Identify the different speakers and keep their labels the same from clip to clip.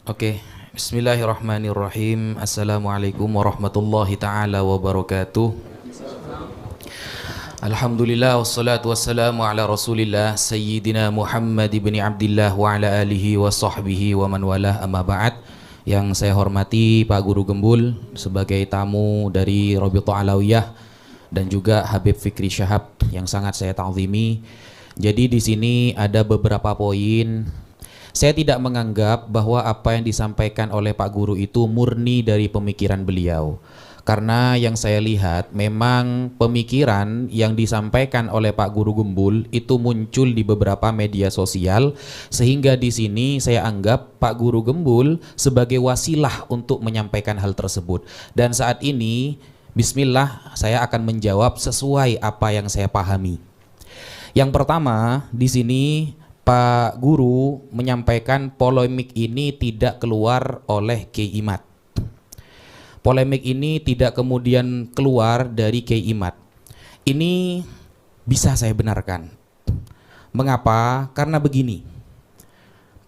Speaker 1: Oke, Bismillahirrahmanirrahim. Assalamualaikum warahmatullahi taala wabarakatuh. Alhamdulillah wassalatu wassalamu ala Rasulillah Sayyidina Muhammad ibn Abdillah wa ala alihi wa sahbihi wa man walah, amma ba'd. Yang saya hormati Pak Guru Gembul sebagai tamu dari Rabithah Alawiyah dan juga Habib Fikri Syahab yang sangat saya ta'zimi. Jadi di sini ada beberapa poin. Saya tidak menganggap bahwa apa yang disampaikan oleh Pak Guru itu murni dari pemikiran beliau. Karena yang saya lihat memang pemikiran yang disampaikan oleh Pak Guru Gembul itu muncul di beberapa media sosial, sehingga di sini saya anggap Pak Guru Gembul sebagai wasilah untuk menyampaikan hal tersebut. Dan saat ini bismillah saya akan menjawab sesuai apa yang saya pahami. Yang pertama, di sini Pak Guru menyampaikan polemik ini tidak keluar oleh Kiai Imad. Polemik ini tidak kemudian keluar dari Kiai Imad. Ini bisa saya benarkan. Mengapa? Karena begini.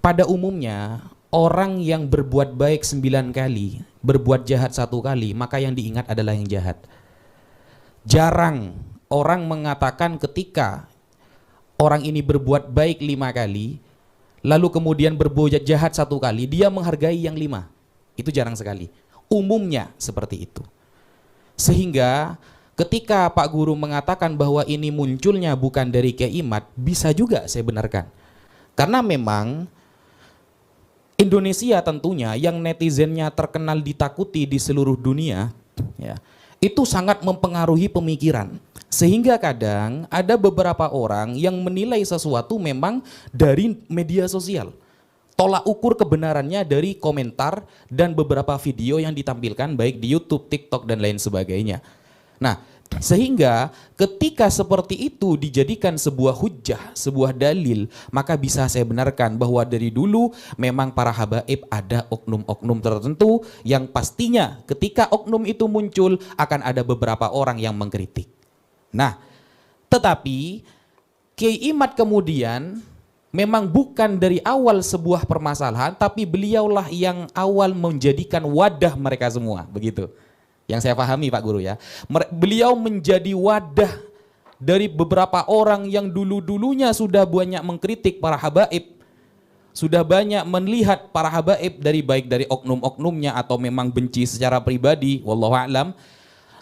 Speaker 1: Pada umumnya orang yang berbuat baik 9 kali, berbuat jahat 1 kali, maka yang diingat adalah yang jahat. Jarang orang mengatakan ketika orang ini berbuat baik 5 kali, lalu kemudian berbuat jahat 1 kali, dia menghargai yang 5. Itu jarang sekali. Umumnya seperti itu. Sehingga ketika Pak Guru mengatakan bahwa ini munculnya bukan dari Kiai Imad, bisa juga saya benarkan. Karena memang Indonesia tentunya yang netizennya terkenal ditakuti di seluruh dunia, ya, itu sangat mempengaruhi pemikiran. Sehingga kadang ada beberapa orang yang menilai sesuatu memang dari media sosial. Tolak ukur kebenarannya dari komentar dan beberapa video yang ditampilkan baik di YouTube, TikTok dan lain sebagainya. Nah, sehingga ketika seperti itu dijadikan sebuah hujjah, sebuah dalil, maka bisa saya benarkan bahwa dari dulu memang para habaib ada oknum-oknum tertentu yang pastinya ketika oknum itu muncul akan ada beberapa orang yang mengkritik. Nah, tetapi Kiai Imad kemudian memang bukan dari awal sebuah permasalahan, tapi beliaulah yang awal menjadikan wadah mereka semua, begitu. Yang saya pahami Pak Guru ya. Beliau menjadi wadah dari beberapa orang yang dulu-dulunya sudah banyak mengkritik para habaib, sudah banyak melihat para habaib dari baik dari oknum-oknumnya atau memang benci secara pribadi, wallahu a'lam.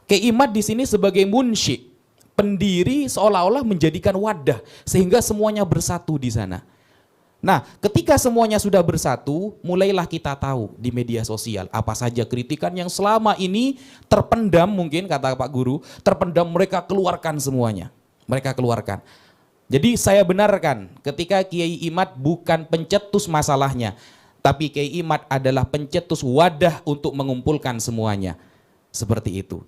Speaker 1: Kiai Imad di sini sebagai munsyi, pendiri, seolah-olah menjadikan wadah sehingga semuanya bersatu di sana. Nah, ketika semuanya sudah bersatu, mulailah kita tahu di media sosial apa saja kritikan yang selama ini terpendam, mungkin kata Pak Guru, terpendam, mereka keluarkan semuanya. Mereka keluarkan. Jadi saya benarkan ketika Kiai Imad bukan pencetus masalahnya, tapi Kiai Imad adalah pencetus wadah untuk mengumpulkan semuanya. Seperti itu.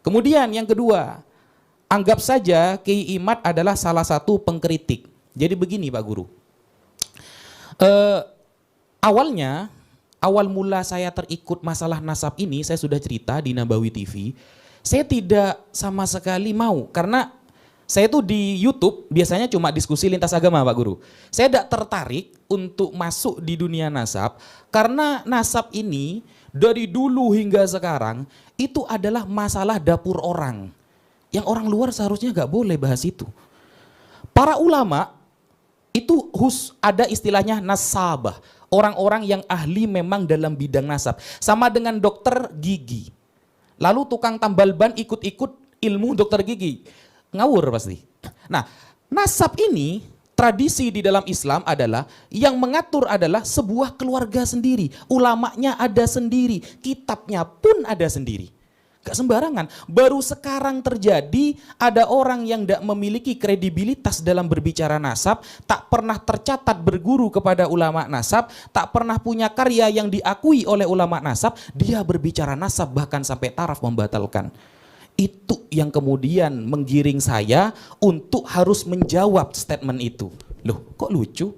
Speaker 1: Kemudian yang kedua, anggap saja Kiai Imad adalah salah satu pengkritik. Jadi begini Pak Guru. Awal mula saya terikut masalah nasab ini, saya sudah cerita di Nabawi TV. Saya tidak sama sekali mau, karena saya tuh di YouTube biasanya cuma diskusi lintas agama Pak Guru. Saya tidak tertarik untuk masuk di dunia nasab, karena nasab ini dari dulu hingga sekarang itu adalah masalah dapur orang. Yang orang luar seharusnya nggak boleh bahas itu. Para ulama itu ada istilahnya nasabah. Orang-orang yang ahli memang dalam bidang nasab. Sama dengan dokter gigi. Lalu tukang tambal ban ikut-ikut ilmu dokter gigi. Ngawur pasti. Nah, nasab ini, tradisi di dalam Islam adalah yang mengatur adalah sebuah keluarga sendiri. Ulamanya ada sendiri. Kitabnya pun ada sendiri. Gak sembarangan. Baru sekarang terjadi ada orang yang tidak memiliki kredibilitas dalam berbicara nasab, tak pernah tercatat berguru kepada ulama nasab, tak pernah punya karya yang diakui oleh ulama nasab, dia berbicara nasab bahkan sampai taraf membatalkan. Itu yang kemudian menggiring saya untuk harus menjawab statement itu. Loh, kok lucu?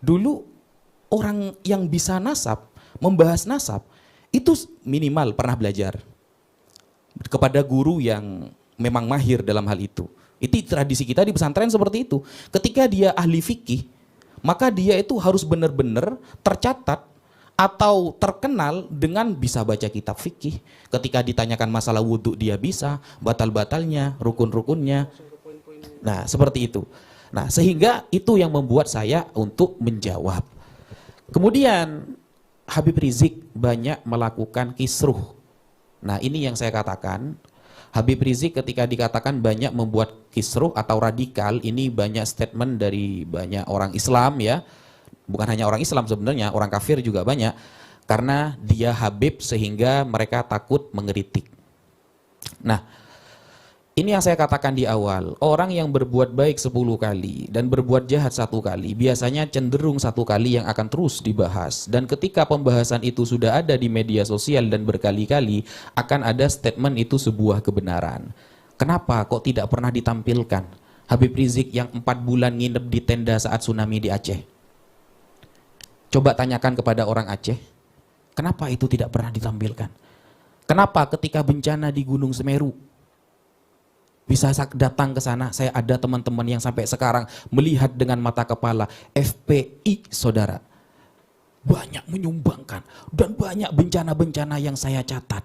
Speaker 1: Dulu orang yang bisa nasab, membahas nasab, itu minimal pernah belajar kepada guru yang memang mahir dalam hal itu. Itu tradisi kita di pesantren seperti itu. Ketika dia ahli fikih, maka dia itu harus benar-benar tercatat atau terkenal dengan bisa baca kitab fikih. Ketika ditanyakan masalah wudhu dia bisa, batal-batalnya, rukun-rukunnya. Nah, seperti itu. Nah, sehingga itu yang membuat saya untuk menjawab. Kemudian Habib Rizik banyak melakukan kisruh. Nah, ini yang saya katakan. Habib Rizik ketika dikatakan banyak membuat kisruh atau radikal, ini banyak statement dari banyak orang Islam ya. Bukan hanya orang Islam sebenarnya, orang kafir juga banyak. Karena dia Habib sehingga mereka takut mengkritik. Nah, ini yang saya katakan di awal. Orang yang berbuat baik 10 kali dan berbuat jahat 1 kali, biasanya cenderung 1 kali yang akan terus dibahas. Dan ketika pembahasan itu sudah ada di media sosial dan berkali-kali, akan ada statement itu sebuah kebenaran. Kenapa kok tidak pernah ditampilkan Habib Rizik yang 4 bulan nginep di tenda saat tsunami di Aceh? Coba tanyakan kepada orang Aceh, kenapa itu tidak pernah ditampilkan? Kenapa ketika bencana di Gunung Semeru bisa datang ke sana? Saya ada teman-teman yang sampai sekarang melihat dengan mata kepala FPI, saudara. Banyak menyumbangkan dan banyak bencana-bencana yang saya catat.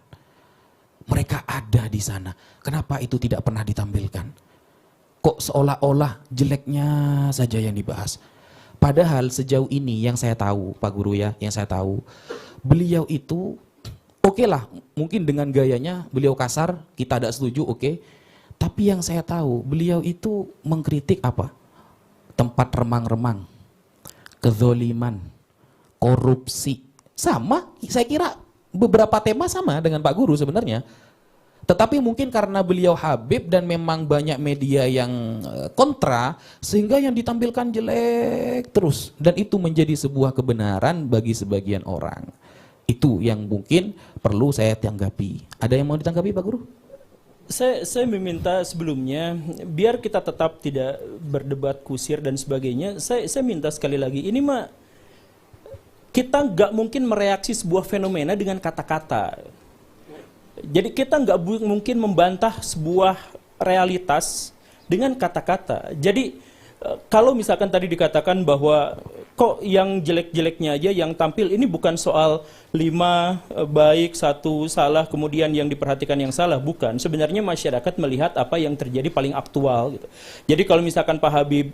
Speaker 1: Mereka ada di sana. Kenapa itu tidak pernah ditampilkan? Kok seolah-olah jeleknya saja yang dibahas? Padahal sejauh ini yang saya tahu, Pak Guru ya, yang saya tahu, beliau itu oke lah, mungkin dengan gayanya beliau kasar, kita tidak setuju, oke. Tapi yang saya tahu, beliau itu mengkritik apa? Tempat remang-remang, kezoliman, korupsi. Sama, saya kira beberapa tema sama dengan Pak Guru sebenarnya. Tetapi mungkin karena beliau Habib dan memang banyak media yang kontra, sehingga yang ditampilkan jelek terus. Dan itu menjadi sebuah kebenaran bagi sebagian orang. Itu yang mungkin perlu saya tanggapi. Ada yang mau ditanggapi Pak Guru?
Speaker 2: Saya meminta sebelumnya, biar kita tetap tidak berdebat kusir dan sebagainya, saya minta sekali lagi, ini mah kita nggak mungkin mereaksi sebuah fenomena dengan kata-kata. Jadi kita nggak mungkin membantah sebuah realitas dengan kata-kata. Jadi kalau misalkan tadi dikatakan bahwa kok yang jelek-jeleknya aja yang tampil, ini bukan soal 5 baik, 1 salah, kemudian yang diperhatikan yang salah, bukan. Sebenarnya masyarakat melihat apa yang terjadi paling aktual gitu. Jadi kalau misalkan Pak Habib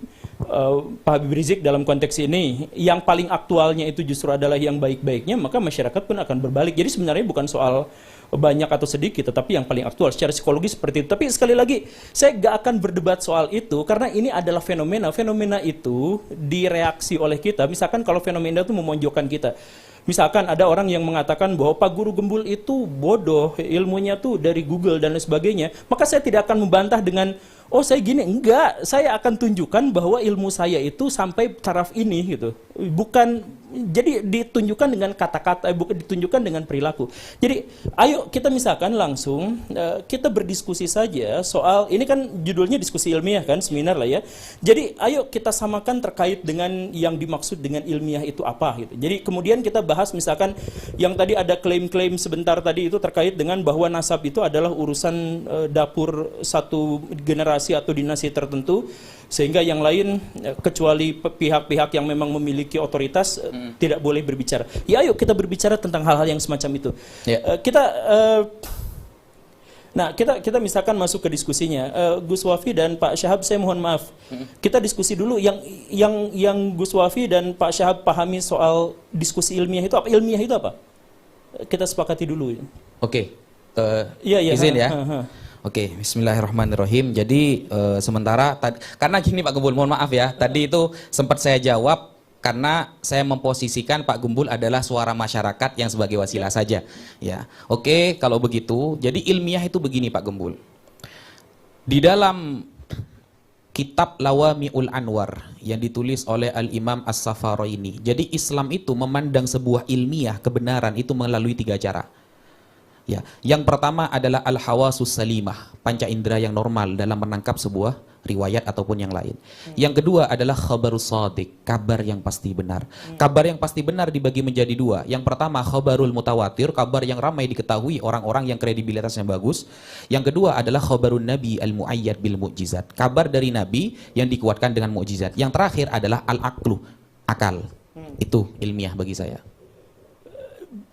Speaker 2: Rizik dalam konteks ini yang paling aktualnya itu justru adalah yang baik-baiknya, maka masyarakat pun akan berbalik. Jadi sebenarnya bukan soal banyak atau sedikit, tetapi yang paling aktual secara psikologis seperti itu. Tapi sekali lagi, saya gak akan berdebat soal itu, karena ini adalah fenomena. Fenomena itu direaksi oleh kita. Misalkan kalau fenomena itu memonjokkan kita. Misalkan ada orang yang mengatakan bahwa Pak Guru Gembul itu bodoh, ilmunya tuh dari Google dan lain sebagainya. Maka saya tidak akan membantah dengan, oh saya gini, enggak. Saya akan tunjukkan bahwa ilmu saya itu sampai taraf ini gitu. Bukan, jadi ditunjukkan dengan kata-kata, bukan ditunjukkan dengan perilaku. Jadi ayo kita misalkan langsung kita berdiskusi saja soal, ini kan judulnya diskusi ilmiah kan, seminar lah ya. Jadi ayo kita samakan terkait dengan yang dimaksud dengan ilmiah itu apa gitu. Jadi kemudian kita bahas misalkan yang tadi ada klaim-klaim sebentar tadi itu terkait dengan bahwa nasab itu adalah urusan dapur satu generasi atau dinasti tertentu, sehingga yang lain kecuali pihak-pihak yang memang memiliki otoritas tidak boleh berbicara. Ya ayo kita berbicara tentang hal-hal yang semacam itu. Yeah. Kita misalkan masuk ke diskusinya. Gus Wafi dan Pak Syahab, saya mohon maaf. Kita diskusi dulu yang Gus Wafi dan Pak Syahab pahami soal diskusi ilmiah itu apa? Ilmiah itu apa? Kita sepakati dulu.
Speaker 1: Oke. Izin ya. Oke, bismillahirrahmanirrahim. Jadi sementara karena gini Pak Gembul, mohon maaf ya. Tadi itu sempat saya jawab karena saya memposisikan Pak Gembul adalah suara masyarakat yang sebagai wasilah saja. Ya, oke, kalau begitu, jadi ilmiah itu begini Pak Gembul. Di dalam kitab Lawami'ul Anwar yang ditulis oleh Al-Imam As-Saffaraini. Jadi Islam itu memandang sebuah ilmiah kebenaran itu melalui 3 cara. Ya, yang pertama adalah al-hawasus salimah, panca indera yang normal dalam menangkap sebuah riwayat ataupun yang lain. Yang kedua adalah khabarus shadiq, kabar yang pasti benar. Kabar yang pasti benar dibagi menjadi 2. Yang pertama khabarul mutawatir, kabar yang ramai diketahui orang-orang yang kredibilitasnya bagus. Yang kedua adalah khabarun nabi al-muayyad bil mu'jizat, kabar dari nabi yang dikuatkan dengan mukjizat. Yang terakhir adalah al-aqlu, akal. Itu ilmiah bagi saya.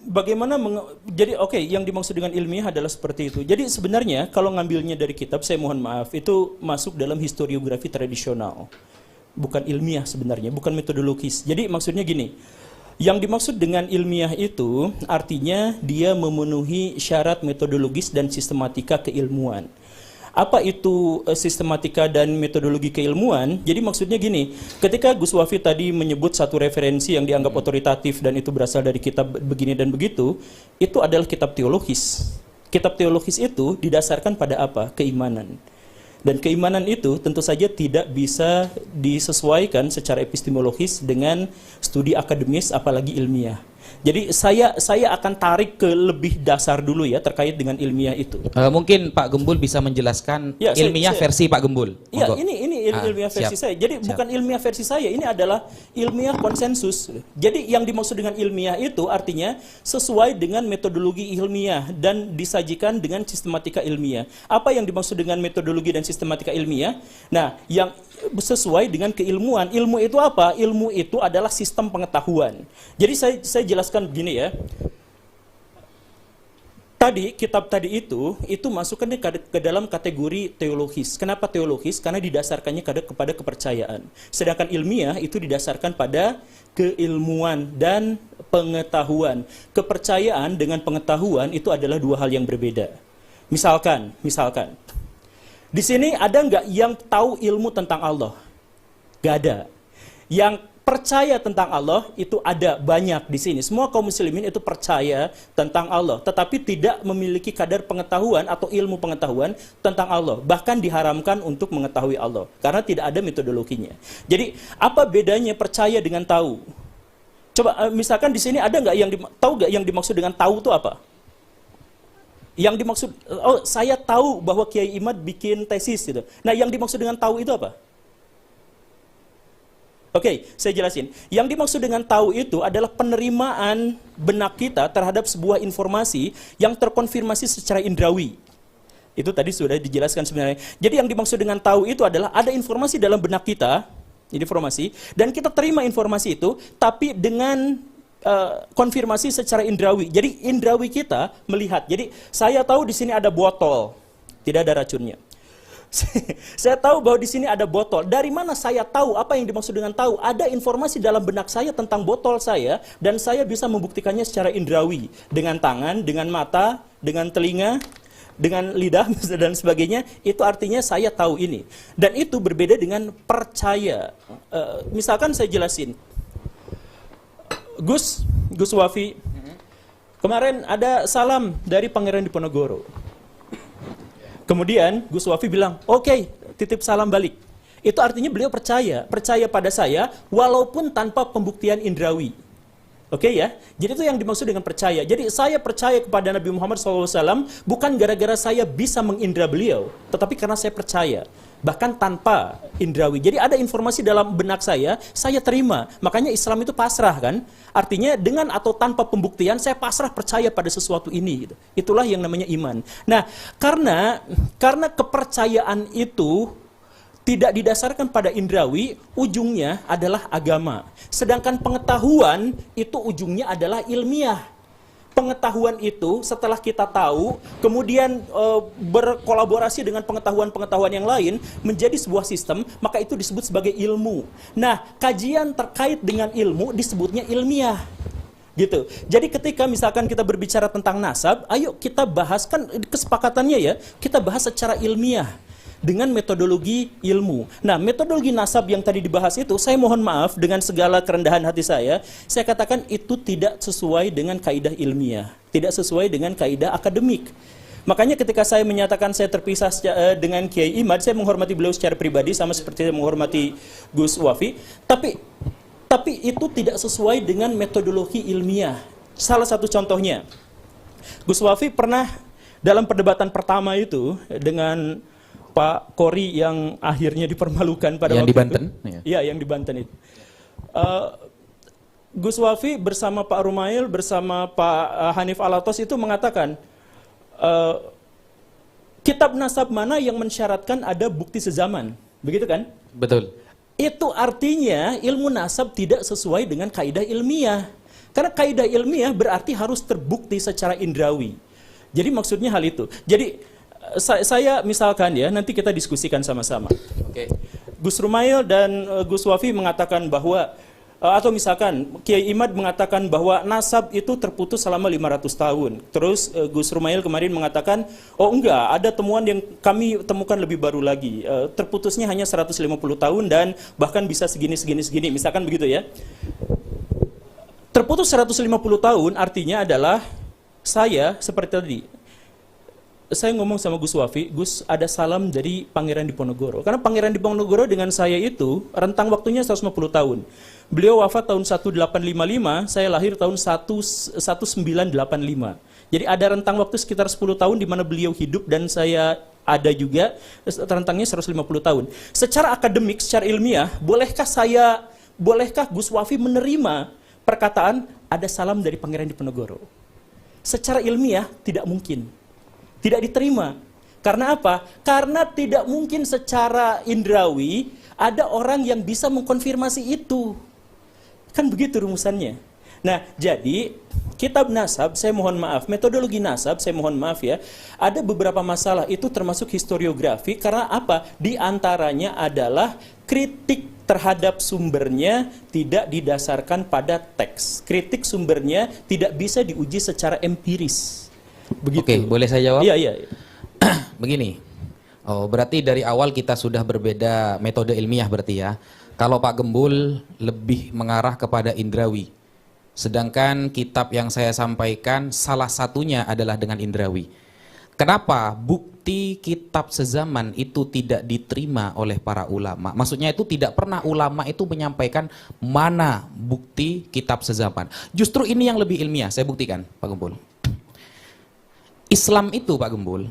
Speaker 2: bagaimana jadi oke, yang dimaksud dengan ilmiah adalah seperti itu. Jadi sebenarnya kalau ngambilnya dari kitab, saya mohon maaf, itu masuk dalam historiografi tradisional. Bukan ilmiah sebenarnya, bukan metodologis. Jadi maksudnya gini, yang dimaksud dengan ilmiah itu artinya dia memenuhi syarat metodologis dan sistematika keilmuan. Apa itu sistematika dan metodologi keilmuan? Jadi maksudnya gini, ketika Gus Wafi tadi menyebut satu referensi yang dianggap otoritatif dan itu berasal dari kitab begini dan begitu, itu adalah kitab teologis. Kitab teologis itu didasarkan pada apa? Keimanan. Dan keimanan itu tentu saja tidak bisa disesuaikan secara epistemologis dengan studi akademis apalagi ilmiah. Jadi saya akan tarik ke lebih dasar dulu ya terkait dengan ilmiah itu.
Speaker 1: Mungkin Pak Gembul bisa menjelaskan
Speaker 2: Ya,
Speaker 1: ilmiah versi Pak Gembul.
Speaker 2: Iya,
Speaker 1: Monggo.
Speaker 2: ini ilmiah versi
Speaker 1: siap.
Speaker 2: saya. Jadi bukan ilmiah versi saya, ini adalah ilmiah konsensus. Jadi yang dimaksud dengan ilmiah itu artinya sesuai dengan metodologi ilmiah dan disajikan dengan sistematika ilmiah. Apa yang dimaksud dengan metodologi dan sistematika ilmiah? Nah, yang sesuai dengan keilmuan. Ilmu itu apa? Ilmu itu adalah sistem pengetahuan. Jadi saya jelaskan begini ya. Tadi kitab tadi itu masukkannya ke dalam kategori teologis. Kenapa teologis? Karena didasarkannya kepada kepercayaan. Sedangkan ilmiah itu didasarkan pada keilmuan dan pengetahuan. Kepercayaan dengan pengetahuan itu adalah dua hal yang berbeda. Misalkan di sini ada nggak yang tahu ilmu tentang Allah? Nggak ada. Yang percaya tentang Allah itu ada banyak di sini. Semua kaum muslimin itu percaya tentang Allah, tetapi tidak memiliki kadar pengetahuan atau ilmu pengetahuan tentang Allah. Bahkan diharamkan untuk mengetahui Allah karena tidak ada metodologinya. Jadi apa bedanya percaya dengan tahu? Coba misalkan di sini ada nggak yang tahu nggak yang dimaksud dengan tahu itu apa? Yang dimaksud, oh saya tahu bahwa Kiai Imad bikin tesis gitu. Nah yang dimaksud dengan tahu itu apa? Oke, saya jelasin. Yang dimaksud dengan tahu itu adalah penerimaan benak kita terhadap sebuah informasi yang terkonfirmasi secara indrawi. Itu tadi sudah dijelaskan sebenarnya. Jadi yang dimaksud dengan tahu itu adalah ada informasi dalam benak kita, informasi, dan kita terima informasi itu, tapi dengan konfirmasi secara indrawi. Jadi indrawi kita melihat. Jadi saya tahu di sini ada botol, tidak ada racunnya. Saya tahu bahwa di sini ada botol. Dari mana saya tahu? Apa yang dimaksud dengan tahu? Ada informasi dalam benak saya tentang botol saya dan saya bisa membuktikannya secara indrawi dengan tangan, dengan mata, dengan telinga, dengan lidah dan sebagainya. Itu artinya saya tahu ini. Dan itu berbeda dengan percaya. Misalkan saya jelasin. Gus Wafi, kemarin ada salam dari Pangeran Diponegoro. Kemudian Gus Wafi bilang, oke, titip salam balik. Itu artinya beliau percaya pada saya walaupun tanpa pembuktian indrawi. Oke ya, jadi itu yang dimaksud dengan percaya. Jadi saya percaya kepada Nabi Muhammad SAW bukan gara-gara saya bisa mengindra beliau, tetapi karena saya percaya. Bahkan tanpa indrawi. Jadi ada informasi dalam benak saya terima. Makanya Islam itu pasrah kan. Artinya dengan atau tanpa pembuktian saya pasrah percaya pada sesuatu ini. Gitu. Itulah yang namanya iman. Nah, karena kepercayaan itu tidak didasarkan pada indrawi, ujungnya adalah agama. Sedangkan pengetahuan itu ujungnya adalah ilmiah. Pengetahuan itu setelah kita tahu, kemudian berkolaborasi dengan pengetahuan-pengetahuan yang lain menjadi sebuah sistem, maka itu disebut sebagai ilmu. Nah, kajian terkait dengan ilmu disebutnya ilmiah. Gitu. Jadi ketika misalkan kita berbicara tentang nasab, ayo kita bahas, kan kesepakatannya ya, kita bahas secara ilmiah dengan metodologi ilmu. Nah, metodologi nasab yang tadi dibahas itu, saya mohon maaf dengan segala kerendahan hati saya katakan itu tidak sesuai dengan kaidah ilmiah, tidak sesuai dengan kaidah akademik. Makanya ketika saya menyatakan saya terpisah dengan Kiai Imad, saya menghormati beliau secara pribadi sama seperti saya menghormati Gus Wafi, tapi itu tidak sesuai dengan metodologi ilmiah. Salah satu contohnya, Gus Wafi pernah dalam perdebatan pertama itu dengan Pak Kori yang akhirnya dipermalukan pada
Speaker 1: yang
Speaker 2: waktu
Speaker 1: di Banten,
Speaker 2: itu. Iya, yang di Banten itu. Gus Wafi bersama Pak Rumail, bersama Pak Hanif Alatos itu mengatakan, kitab nasab mana yang mensyaratkan ada bukti sezaman, begitu kan?
Speaker 1: Betul.
Speaker 2: Itu artinya ilmu nasab tidak sesuai dengan kaidah ilmiah. Karena kaidah ilmiah berarti harus terbukti secara indrawi. Jadi maksudnya hal itu. Jadi saya misalkan ya, nanti kita diskusikan sama-sama.
Speaker 1: Oke.
Speaker 2: Gus Rumail dan Gus Wafi mengatakan bahwa atau misalkan Kiai Imad mengatakan bahwa nasab itu terputus selama 500 tahun. Terus Gus Rumail kemarin mengatakan, oh enggak, ada temuan yang kami temukan lebih baru lagi. Terputusnya hanya 150 tahun dan bahkan bisa segini, misalkan begitu ya. Terputus 150 tahun artinya adalah saya seperti tadi. Saya ngomong sama Gus Wafi, Gus ada salam dari Pangeran Diponegoro. Karena Pangeran Diponegoro dengan saya itu rentang waktunya 150 tahun. Beliau wafat tahun 1855, saya lahir tahun 1985. Jadi ada rentang waktu sekitar 10 tahun di mana beliau hidup dan saya ada juga, rentangnya 150 tahun. Secara akademik, secara ilmiah, bolehkah Gus Wafi menerima perkataan ada salam dari Pangeran Diponegoro? Secara ilmiah tidak mungkin. Tidak diterima. Karena apa? Karena tidak mungkin secara indrawi ada orang yang bisa mengkonfirmasi itu. Kan begitu rumusannya. Nah, jadi kitab nasab, saya mohon maaf, metodologi nasab, saya mohon maaf ya, ada beberapa masalah itu termasuk historiografi. Karena apa? Di antaranya adalah kritik terhadap sumbernya tidak didasarkan pada teks. Kritik sumbernya tidak bisa diuji secara empiris. Begitu.
Speaker 1: Oke, boleh saya jawab?
Speaker 2: Iya, iya.
Speaker 1: Begini, oh berarti dari awal kita sudah berbeda metode ilmiah berarti ya. Kalau Pak Gembul lebih mengarah kepada indrawi, sedangkan kitab yang saya sampaikan salah satunya adalah dengan indrawi. Kenapa bukti kitab sezaman itu tidak diterima oleh para ulama? Maksudnya itu tidak pernah ulama itu menyampaikan mana bukti kitab sezaman. Justru ini yang lebih ilmiah, saya buktikan Pak Gembul. Islam itu Pak Gembul,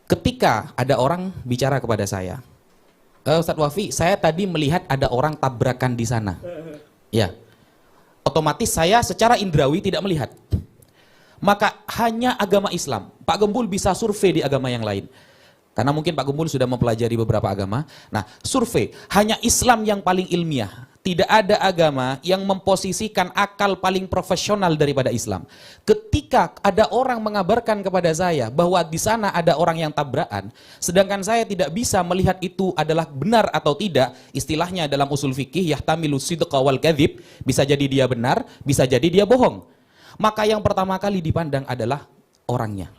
Speaker 1: ketika ada orang bicara kepada saya, Ustadz Wafi, saya tadi melihat ada orang tabrakan di sana. Ya, otomatis saya secara indrawi tidak melihat. Maka hanya agama Islam. Pak Gembul bisa survei di agama yang lain. Karena mungkin Pak Gembul sudah mempelajari beberapa agama. Nah, survei, hanya Islam yang paling ilmiah. Tidak ada agama yang memposisikan akal paling profesional daripada Islam. Ketika ada orang mengabarkan kepada saya bahwa di sana ada orang yang tabrakan, sedangkan saya tidak bisa melihat itu adalah benar atau tidak, istilahnya dalam usul fikih yahtamilu sidqa wal kadzib, bisa jadi dia benar, bisa jadi dia bohong. Maka yang pertama kali dipandang adalah orangnya.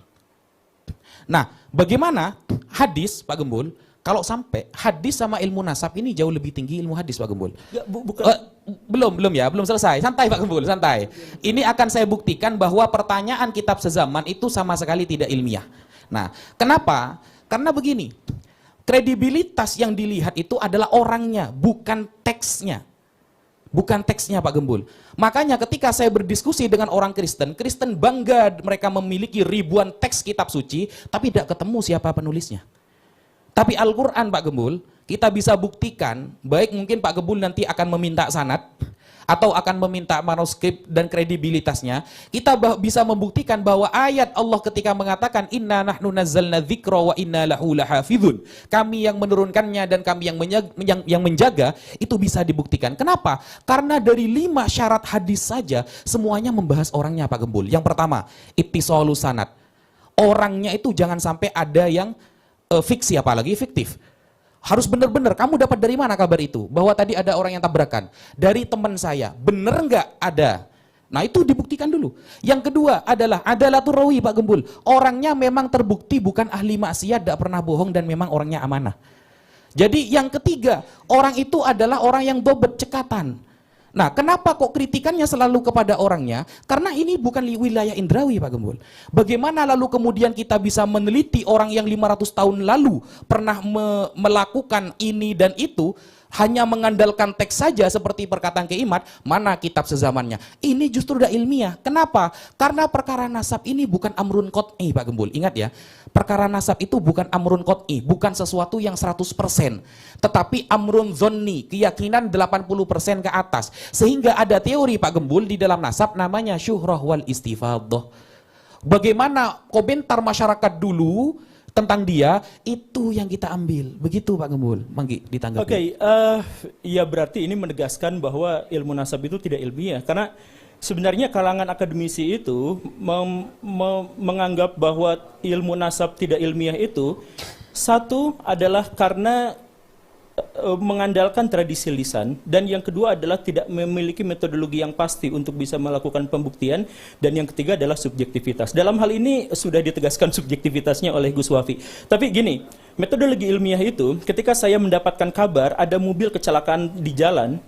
Speaker 1: Nah, bagaimana hadis Pak Gembul? Kalau sampai hadis sama ilmu nasab ini jauh lebih tinggi ilmu hadis Pak Gembul.
Speaker 2: Ya, bukan.
Speaker 1: Belum selesai. Santai Pak Gembul, santai. Ini akan saya buktikan bahwa pertanyaan kitab sezaman itu sama sekali tidak ilmiah. Nah, kenapa? Karena begini, kredibilitas yang dilihat itu adalah orangnya, bukan teksnya. Bukan teksnya Pak Gembul. Makanya ketika saya berdiskusi dengan orang Kristen, Kristen bangga mereka memiliki ribuan teks kitab suci, tapi tidak ketemu siapa penulisnya. Tapi Al-Quran Pak Gembul, kita bisa buktikan, baik mungkin Pak Gembul nanti akan meminta sanad, atau akan meminta manuskrip dan kredibilitasnya, kita bisa membuktikan bahwa ayat Allah ketika mengatakan inna nahnu nazzalna dzikra wa inna lahu lahafizun, kami yang menurunkannya dan kami yang menjaga, itu bisa dibuktikan. Kenapa? Karena dari 5 syarat hadis saja semuanya membahas orangnya Pak Gembul. Yang pertama, ittisalus sanad. Orangnya itu jangan sampai ada yang fiksi, apalagi fiktif. Harus benar-benar, kamu dapat dari mana kabar itu? Bahwa tadi ada orang yang tabrakan. Dari teman saya, benar nggak ada? Nah itu dibuktikan dulu. Yang kedua adalah adalatul rawi Pak Gembul. Orangnya memang terbukti bukan ahli maksiat, tidak pernah bohong dan memang orangnya amanah. Jadi yang ketiga, orang itu adalah orang yang dobet cekatan. Nah, kenapa kok kritikannya selalu kepada orangnya? Karena ini bukan wilayah indrawi Pak Gembul. Bagaimana lalu kemudian kita bisa meneliti orang yang 500 tahun lalu pernah melakukan ini dan itu, hanya mengandalkan teks saja seperti perkataan Kiai Imad, mana kitab sezamannya? Ini justru udah ilmiah. Kenapa? Karena perkara nasab ini bukan amrun qot'i Pak Gembul. Ingat ya, perkara nasab itu bukan amrun qot'i, bukan sesuatu yang 100%. Tetapi amrun zonni, keyakinan 80% ke atas. Sehingga ada teori Pak Gembul di dalam nasab namanya syuhrah wal istifadah. Bagaimana komentar masyarakat dulu tentang dia, itu yang kita ambil. Begitu Pak Gembul. Manggi ditanggapi.
Speaker 2: Oke, ya berarti ini menegaskan bahwa ilmu nasab itu tidak ilmiah. Karena sebenarnya kalangan akademisi itu menganggap bahwa ilmu nasab tidak ilmiah itu, satu adalah karena mengandalkan tradisi lisan, dan yang kedua adalah tidak memiliki metodologi yang pasti untuk bisa melakukan pembuktian, dan yang ketiga adalah subjektivitas. Dalam hal ini sudah ditegaskan subjektivitasnya oleh Gus Wafi. Tapi gini, metodologi ilmiah itu ketika saya mendapatkan kabar ada mobil kecelakaan di jalan,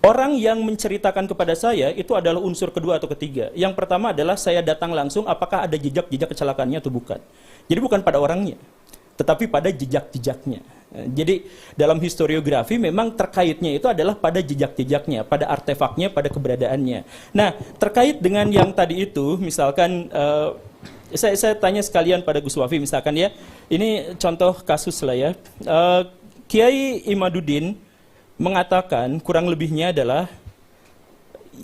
Speaker 2: orang yang menceritakan kepada saya itu adalah unsur kedua atau ketiga. Yang pertama adalah saya datang langsung apakah ada jejak-jejak kecelakaannya atau bukan. Jadi bukan pada orangnya, tetapi pada jejak-jejaknya. Jadi dalam historiografi memang terkaitnya itu adalah pada jejak-jejaknya, pada artefaknya, pada keberadaannya. Nah, terkait dengan yang tadi itu, misalkan saya tanya sekalian pada Gus Wafi, misalkan ya, ini contoh kasus lah ya. Kiai Imaduddin mengatakan kurang lebihnya adalah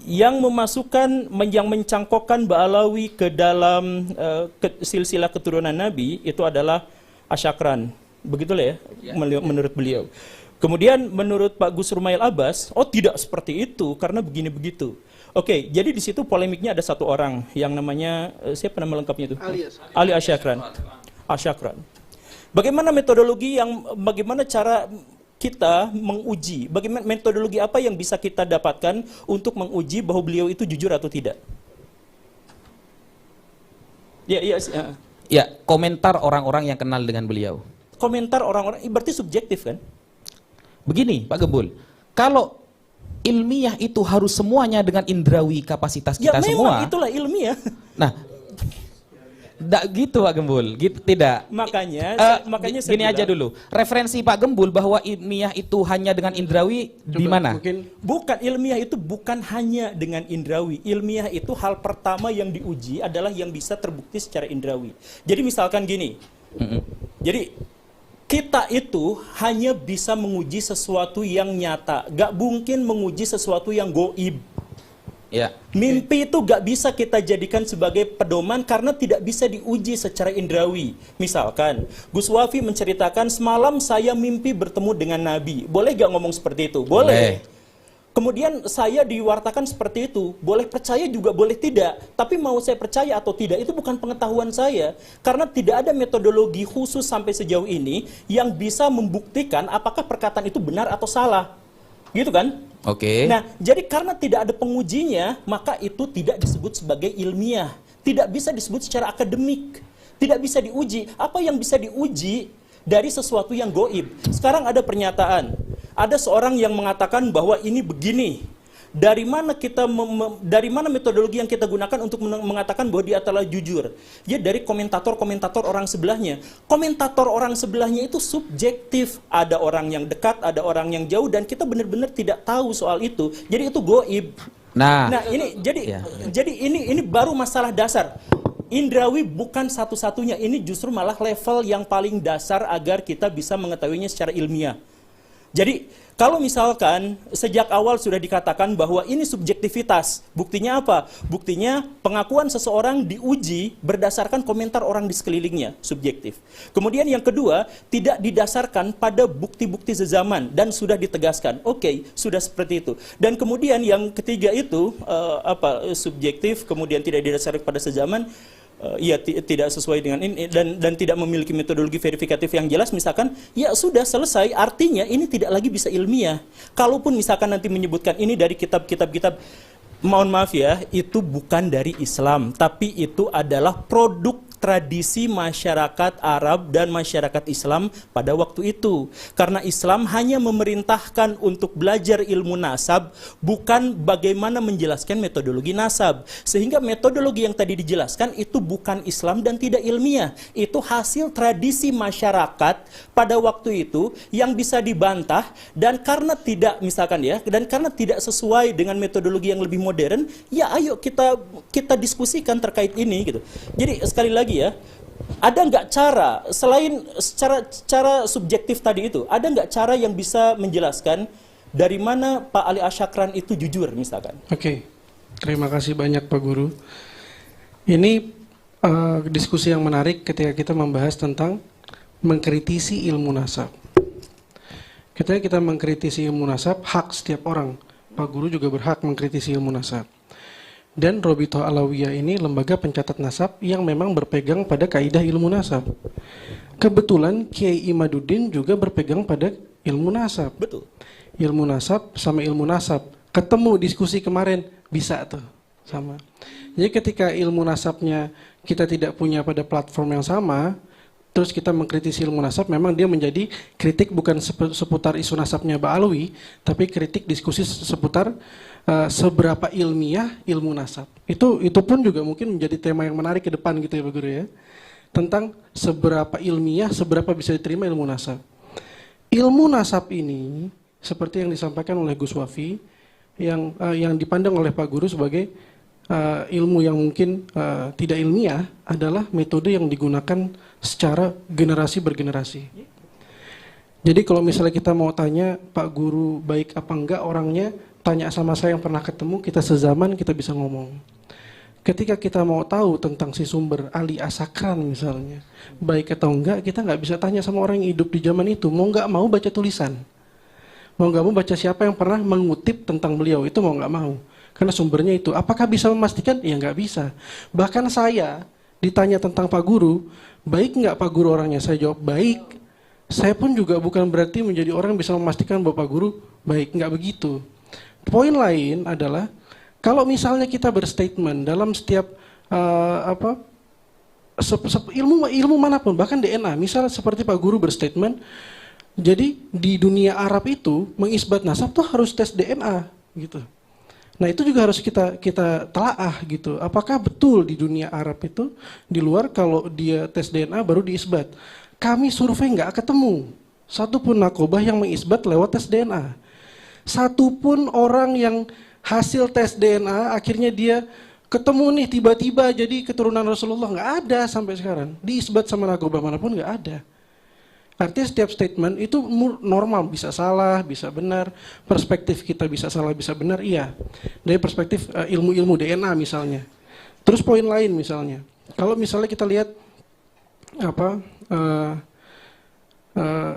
Speaker 2: yang memasukkan, yang mencangkokkan Ba'alawi ke dalam silsilah keturunan Nabi itu adalah Asyakran. Begitulah ya, menurut beliau. Kemudian menurut Pak Gus Rumail Abbas, oh tidak seperti itu karena begini begitu. Oke, jadi di situ polemiknya ada satu orang yang namanya siapa nama lengkapnya itu? Ali Asyakran. Asyakran. Bagaimana metodologi bagaimana cara kita menguji? Bagaimana metodologi apa yang bisa kita dapatkan untuk menguji bahwa beliau itu jujur atau tidak?
Speaker 1: Ya, komentar orang-orang yang kenal dengan beliau.
Speaker 2: Komentar orang-orang berarti subjektif kan?
Speaker 1: Begini Pak Gembul, kalau ilmiah itu harus semuanya dengan indrawi kapasitas kita semua.
Speaker 2: Ya memang itulah ilmiah.
Speaker 1: Nah, tidak gitu Pak Gembul, gitu, tidak.
Speaker 2: Makanya saya
Speaker 1: gini aja dulu. Referensi Pak Gembul bahwa ilmiah itu hanya dengan indrawi di mana?
Speaker 2: Bukan, ilmiah itu bukan hanya dengan indrawi. Ilmiah itu hal pertama yang diuji adalah yang bisa terbukti secara indrawi. Jadi misalkan gini. Jadi kita itu hanya bisa menguji sesuatu yang nyata, gak mungkin menguji sesuatu yang goib.
Speaker 1: Ya.
Speaker 2: Mimpi itu gak bisa kita jadikan sebagai pedoman karena tidak bisa diuji secara indrawi. Misalkan, Gus Wafi menceritakan semalam saya mimpi bertemu dengan Nabi. Boleh gak ngomong seperti itu? Boleh. Kemudian saya diwartakan seperti itu, boleh percaya juga boleh tidak. Tapi mau saya percaya atau tidak itu bukan pengetahuan saya. Karena tidak ada metodologi khusus sampai sejauh ini yang bisa membuktikan apakah perkataan itu benar atau salah. Gitu kan?
Speaker 1: Oke.
Speaker 2: Nah, jadi karena tidak ada pengujinya, maka itu tidak disebut sebagai ilmiah. Tidak bisa disebut secara akademik. Tidak bisa diuji. Apa yang bisa diuji dari sesuatu yang goib? Sekarang ada pernyataan. Ada seorang yang mengatakan bahwa ini begini. Dari mana metodologi yang kita gunakan untuk mengatakan bahwa dia telah jujur? Ya dari komentator-komentator orang sebelahnya. Komentator orang sebelahnya itu subjektif. Ada orang yang dekat, ada orang yang jauh, dan kita benar-benar tidak tahu soal itu. Jadi itu goib. Nah ini jadi ini baru masalah dasar. Indrawi bukan satu-satunya. Ini justru malah level yang paling dasar agar kita bisa mengetahuinya secara ilmiah. Jadi kalau misalkan sejak awal sudah dikatakan bahwa ini subjektivitas, buktinya apa? Buktinya pengakuan seseorang diuji berdasarkan komentar orang di sekelilingnya, subjektif. Kemudian yang kedua, tidak didasarkan pada bukti-bukti sezaman dan sudah ditegaskan. Oke, sudah seperti itu. Dan kemudian yang ketiga itu subjektif, kemudian tidak didasarkan pada sezaman. Tidak sesuai dengan ini dan tidak memiliki metodologi verifikatif yang jelas, misalkan ya sudah selesai, artinya ini tidak lagi bisa ilmiah. Kalaupun misalkan nanti menyebutkan ini dari kitab-kitab, mohon maaf ya, itu bukan dari Islam, tapi itu adalah produk tradisi masyarakat Arab dan masyarakat Islam pada waktu itu. Karena Islam hanya memerintahkan untuk belajar ilmu nasab, bukan bagaimana menjelaskan metodologi nasab. Sehingga metodologi yang tadi dijelaskan itu bukan Islam dan tidak ilmiah. Itu hasil tradisi masyarakat pada waktu itu yang bisa dibantah, dan karena tidak dan karena tidak sesuai dengan metodologi yang lebih modern, ya ayo kita diskusikan terkait ini gitu. Jadi sekali lagi ya, ada nggak cara selain cara subjektif tadi itu, ada nggak cara yang bisa menjelaskan dari mana Pak Ali Asyakran itu jujur misalkan?
Speaker 3: Oke, terima kasih banyak Pak Guru. Ini diskusi yang menarik ketika kita membahas tentang mengkritisi ilmu nasab. Ketika kita mengkritisi ilmu nasab, hak setiap orang. Pak Guru juga berhak mengkritisi ilmu nasab. Dan Robitoh Alawiyah ini lembaga pencatat nasab yang memang berpegang pada kaidah ilmu nasab. Kebetulan Kiai Imaduddin juga berpegang pada ilmu nasab.
Speaker 1: Betul.
Speaker 3: Ilmu nasab sama ilmu nasab. Ketemu diskusi kemarin, bisa tuh sama. Jadi ketika ilmu nasabnya kita tidak punya pada platform yang sama, terus kita mengkritisi ilmu nasab, memang dia menjadi kritik bukan seputar isu nasabnya Ba'alawi, tapi kritik diskusi seputar seberapa ilmiah ilmu nasab. Itu pun juga mungkin menjadi tema yang menarik ke depan gitu ya Pak Guru ya. Tentang seberapa ilmiah, seberapa bisa diterima ilmu nasab. Ilmu nasab ini seperti yang disampaikan oleh Gus Wafi, yang dipandang oleh Pak Guru sebagai ilmu yang mungkin tidak ilmiah adalah metode yang digunakan secara generasi bergenerasi. Jadi kalau misalnya kita mau tanya Pak Guru baik apa enggak orangnya, tanya sama saya yang pernah ketemu, kita sezaman kita bisa ngomong. Ketika kita mau tahu tentang si sumber Ali Asakran misalnya, baik atau enggak, kita nggak bisa tanya sama orang yang hidup di zaman itu, mau nggak mau baca tulisan. Mau nggak mau baca siapa yang pernah mengutip tentang beliau, itu mau nggak mau. Karena sumbernya itu. Apakah bisa memastikan? Ya nggak bisa. Bahkan saya ditanya tentang Pak Guru, baik nggak Pak Guru orangnya? Saya jawab baik. Saya pun juga bukan berarti menjadi orang yang bisa memastikan bahwa Pak Guru baik. Nggak begitu. Poin lain adalah, kalau misalnya kita berstatement dalam setiap ilmu manapun, bahkan DNA, misalnya seperti Pak Guru berstatement, jadi di dunia Arab itu mengisbat nasab tuh harus tes DNA gitu. Nah itu juga harus kita telaah gitu. Apakah betul di dunia Arab itu di luar kalau dia tes DNA baru diisbat? Kami survei nggak ketemu satupun nakobah yang mengisbat lewat tes DNA. Satupun orang yang hasil tes DNA akhirnya dia ketemu nih tiba-tiba jadi keturunan Rasulullah, nggak ada sampai sekarang. Diisbat sama nakobah manapun nggak ada. Artinya setiap statement itu normal, bisa salah, bisa benar. Perspektif kita bisa salah, bisa benar, iya. Dari perspektif ilmu-ilmu DNA misalnya. Terus poin lain misalnya, kalau misalnya kita lihat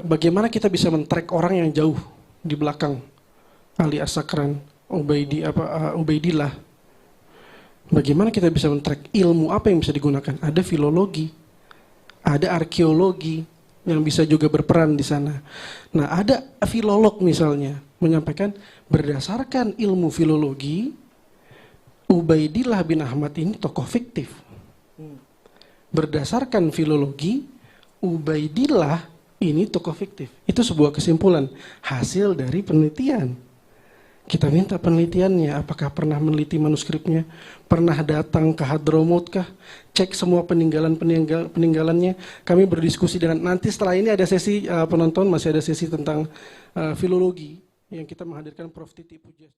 Speaker 3: bagaimana kita bisa men-track orang yang jauh di belakang Ali Asakran, Ubaidillah. Bagaimana kita bisa men-track ilmu apa yang bisa digunakan? Ada filologi, ada arkeologi yang bisa juga berperan di sana. Nah, ada filolog misalnya menyampaikan berdasarkan ilmu filologi, Ubaidillah bin Ahmad ini tokoh fiktif. Berdasarkan filologi, Ubaidillah ini tokoh fiktif. Itu sebuah kesimpulan hasil dari penelitian. Kita minta penelitiannya, apakah pernah meneliti manuskripnya, pernah datang ke Hadramaut kah, cek semua peninggalannya. Kami berdiskusi dengan, nanti setelah ini ada sesi penonton, masih ada sesi tentang filologi yang kita menghadirkan Prof. Titi Puja.